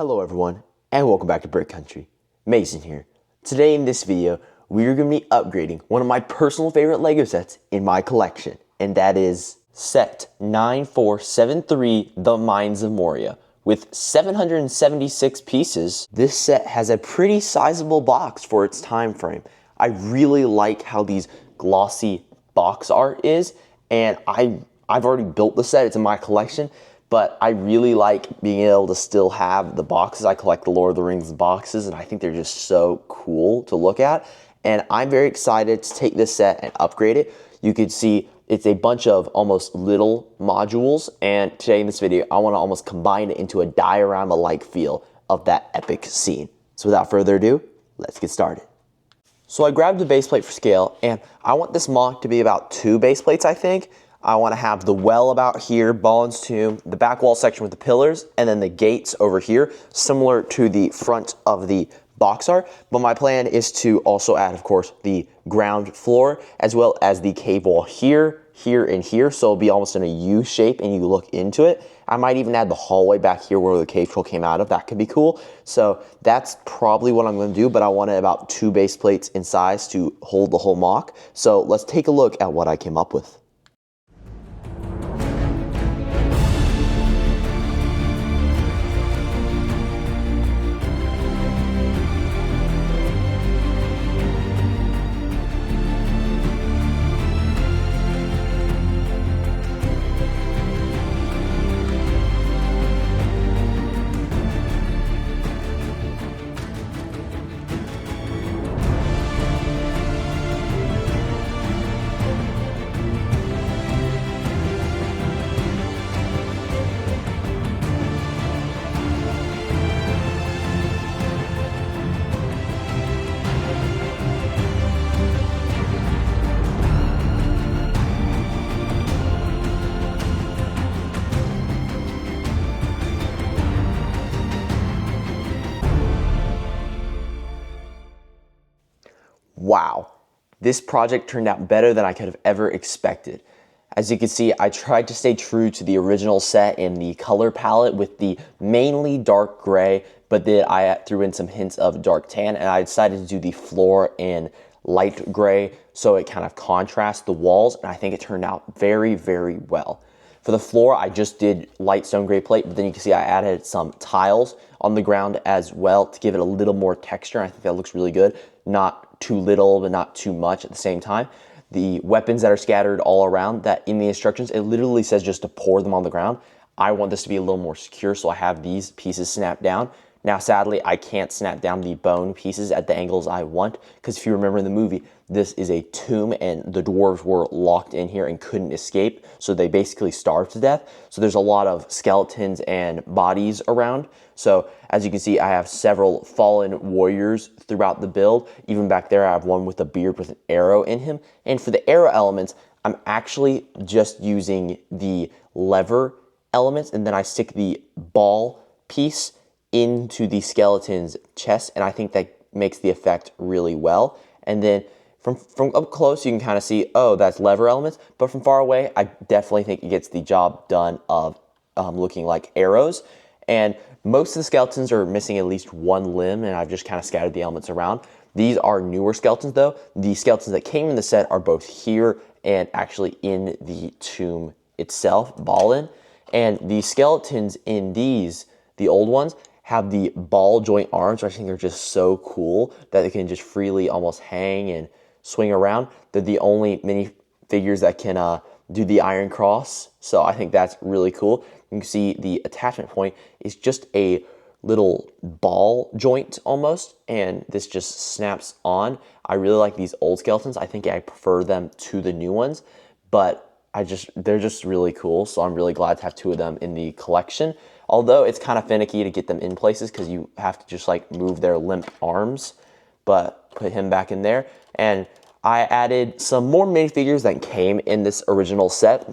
Hello everyone, and welcome back to Brick Country. Mason here. Today in this video, we are going to be upgrading one of my personal favorite LEGO sets in my collection, and that is set 9473, The Mines of Moria. With 776 pieces, this set has a pretty sizable box for its time frame. I really like how these glossy box art is, and I've already built the set, it's in my collection, but I really like being able to still have the boxes. I collect the Lord of the Rings boxes, and I think they're just so cool to look at. And I'm very excited to take this set and upgrade it. You can see it's a bunch of almost little modules, and today in this video, I want to almost combine it into a diorama-like feel of that epic scene. So without further ado, let's get started. So I grabbed the base plate for scale, and I want this MOC to be about 2 base plates, I think. I want to have the well about here, Balin's tomb, the back wall section with the pillars, and then the gates over here, similar to the front of the box art. But my plan is to also add, of course, the ground floor, as well as the cave wall here, here, and here, so it'll be almost in a U shape and you look into it. I might even add the hallway back here where the cave troll came out of. That could be cool. So that's probably what I'm going to do, but I wanted about 2 base plates in size to hold the whole MOC. So let's take a look at what I came up with. Wow, this project turned out better than I could have ever expected. As you can see, I tried to stay true to the original set in the color palette with the mainly dark gray, but then I threw in some hints of dark tan, and I decided to do the floor in light gray so it kind of contrasts the walls, and I think it turned out very, very well. For the floor, I just did light stone gray plate, but then you can see I added some tiles on the ground as well to give it a little more texture. I think that looks really good. Not too little, but not too much at the same time. The weapons that are scattered all around, that in the instructions, it literally says just to pour them on the ground. I want this to be a little more secure, so I have these pieces snapped down. Now, sadly, I can't snap down the bone pieces at the angles I want, because if you remember in the movie, this is a tomb and the dwarves were locked in here and couldn't escape, so they basically starved to death. So there's a lot of skeletons and bodies around. So as you can see, I have several fallen warriors throughout the build. Even back there, I have one with a beard with an arrow in him. And for the arrow elements, I'm actually just using the lever elements, and then I stick the ball piece into the skeleton's chest, and I think that makes the effect really well. And then from up close, you can kind of see, oh, that's lever elements, but from far away, I definitely think it gets the job done of looking like arrows. And most of the skeletons are missing at least one limb, and I've just kind of scattered the elements around. These are newer skeletons, though. The skeletons that came in the set are both here and actually in the tomb itself, Balin. And the skeletons in these, the old ones, have the ball joint arms, which I think are just so cool that they can just freely almost hang and swing around. They're the only minifigures that can do the Iron Cross, so I think that's really cool. You can see the attachment point is just a little ball joint almost, and this just snaps on. I really like these old skeletons. I think I prefer them to the new ones, but they're just really cool, so I'm really glad to have 2 of them in the collection. Although it's kind of finicky to get them in places because you have to just like move their limp arms, but put him back in there. And I added some more minifigures that came in this original set.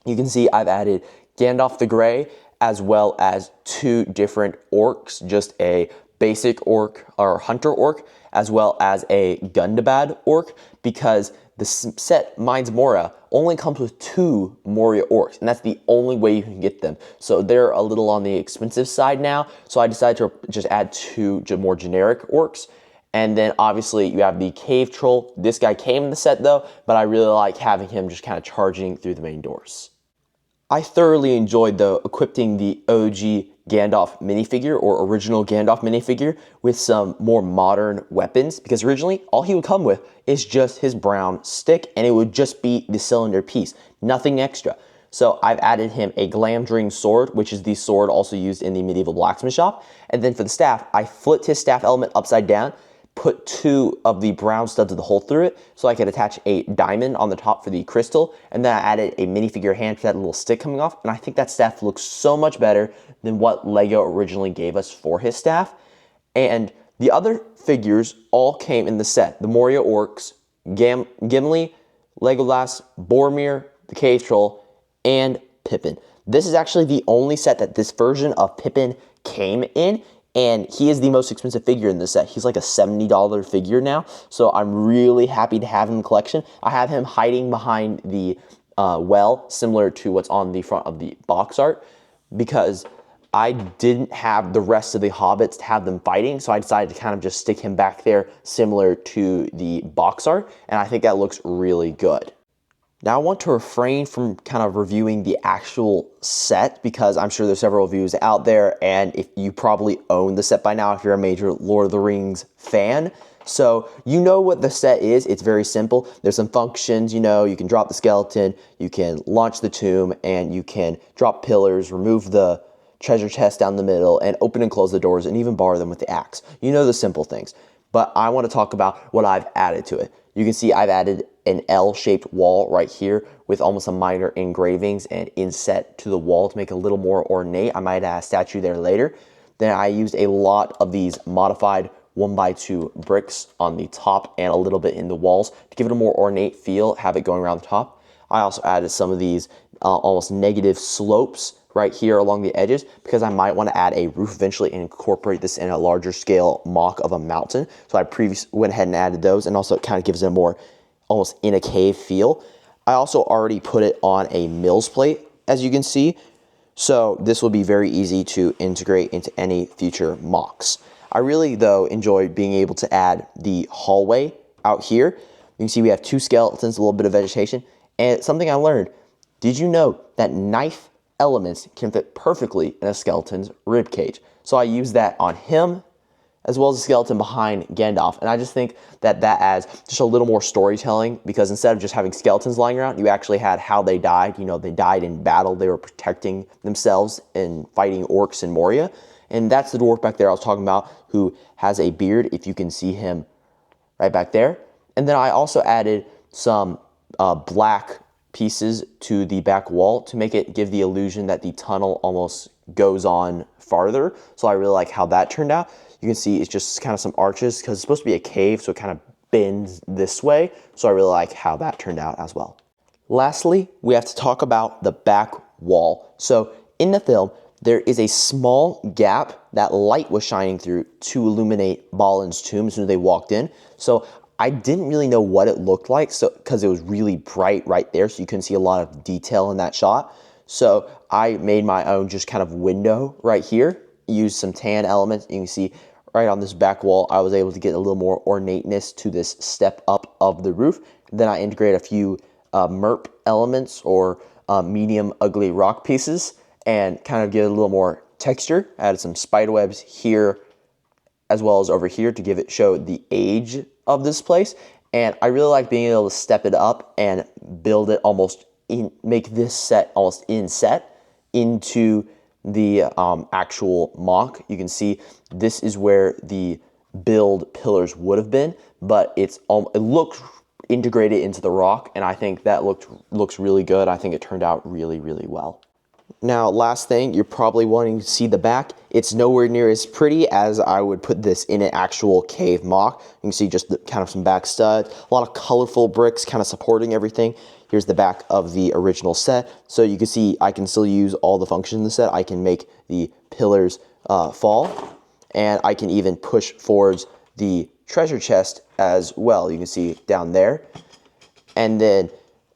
You can see I've added Gandalf the Grey as well as 2 different orcs, just a basic orc or hunter orc, as well as a Gundabad orc, because the set Mine's Moria only comes with 2 Moria orcs, and that's the only way you can get them. So they're a little on the expensive side now, so I decided to just add 2 more generic orcs. And then obviously you have the cave troll. This guy came in the set though, but I really like having him just kind of charging through the main doors. I thoroughly enjoyed though equipping the OG Gandalf minifigure or original Gandalf minifigure with some more modern weapons, because originally all he would come with is just his brown stick and it would just be the cylinder piece, nothing extra. So I've added him a Glamdring sword, which is the sword also used in the medieval blacksmith shop. And then for the staff, I flipped his staff element upside down, put 2 of the brown studs of the hole through it so I could attach a diamond on the top for the crystal, and then I added a minifigure hand for that little stick coming off, and I think that staff looks so much better than what Lego originally gave us for his staff. And the other figures all came in the set: the Moria orcs, Gimli, Legolas, Boromir, the cave troll, and Pippin. This is actually the only set that this version of Pippin came in, and he is the most expensive figure in this set. He's like a $70 figure now, so I'm really happy to have him in the collection. I have him hiding behind the well, similar to what's on the front of the box art, because I didn't have the rest of the hobbits to have them fighting, so I decided to kind of just stick him back there similar to the box art, and I think that looks really good. Now I want to refrain from kind of reviewing the actual set because I'm sure there's several reviews out there, and if you probably own the set by now if you're a major Lord of the Rings fan. So you know what the set is. It's very simple. There's some functions, you know, you can drop the skeleton, you can launch the tomb, and you can drop pillars, remove the treasure chest down the middle, and open and close the doors, and even bar them with the axe. You know the simple things. But I want to talk about what I've added to it. You can see I've added an L-shaped wall right here with almost some minor engravings and inset to the wall to make it a little more ornate. I might add a statue there later. Then I used a lot of these modified 1x2 bricks on the top and a little bit in the walls to give it a more ornate feel, have it going around the top. I also added some of these almost negative slopes right here along the edges because I might want to add a roof eventually and incorporate this in a larger scale mock of a mountain. So I previously went ahead and added those, and also it kind of gives it a more almost in a cave feel. I also already put it on a Mills plate, as you can see. So this will be very easy to integrate into any future mocks. I really, though, enjoy being able to add the hallway out here. You can see we have 2 skeletons, a little bit of vegetation, and something I learned. Did you know that knife elements can fit perfectly in a skeleton's rib cage? So I used that on him as well as the skeleton behind Gandalf, and I just think that that adds just a little more storytelling, because instead of just having skeletons lying around, you actually had how they died. You know, they died in battle, they were protecting themselves and fighting orcs in Moria, and that's the dwarf back there I was talking about who has a beard, if you can see him right back there. And then I also added some black pieces to the back wall to make it give the illusion that the tunnel almost goes on farther. So I really like how that turned out. You can see it's just kind of some arches because it's supposed to be a cave, so it kind of bends this way. So I really like how that turned out as well. Lastly, we have to talk about the back wall. So in the film, there is a small gap that light was shining through to illuminate Balin's tomb as soon as they walked in. So I didn't really know what it looked like, so because it was really bright right there, so you couldn't see a lot of detail in that shot. So I made my own just kind of window right here, used some tan elements. You can see right on this back wall, I was able to get a little more ornateness to this step up of the roof. Then I integrate a few merp elements or medium ugly rock pieces and kind of get a little more texture. Added some spider webs here as well as over here to show the age of this place. And I really like being able to step it up and build it almost in, make this set almost inset into the actual mock. You can see this is where the build pillars would have been, but it looks integrated into the rock, and I think that looks really good. I think it turned out really, really well. Now, last thing, you're probably wanting to see the back. It's nowhere near as pretty as I would put this in an actual cave mock. You can see just kind of some back studs, a lot of colorful bricks kind of supporting everything. Here's the back of the original set. So you can see I can still use all the functions in the set. I can make the pillars fall, and I can even push forwards the treasure chest as well. You can see down there. And then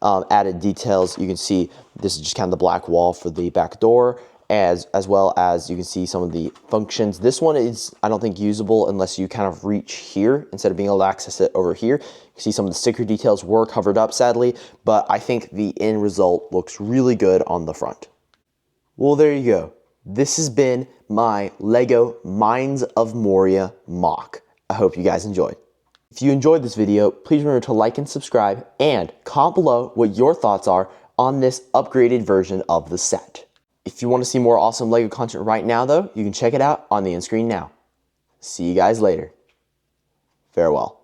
added details, you can see this is just kind of the black wall for the back door, as well as you can see some of the functions. This one is, I don't think, usable unless you kind of reach here instead of being able to access it over here. You can see some of the sticker details were covered up, sadly, but I think the end result looks really good on the front. Well, there you go. This has been my LEGO Mines of Moria mock. I hope you guys enjoyed. If you enjoyed this video, please remember to like and subscribe, and comment below what your thoughts are on this upgraded version of the set. If you want to see more awesome LEGO content right now, though, you can check it out on the end screen now. See you guys later. Farewell.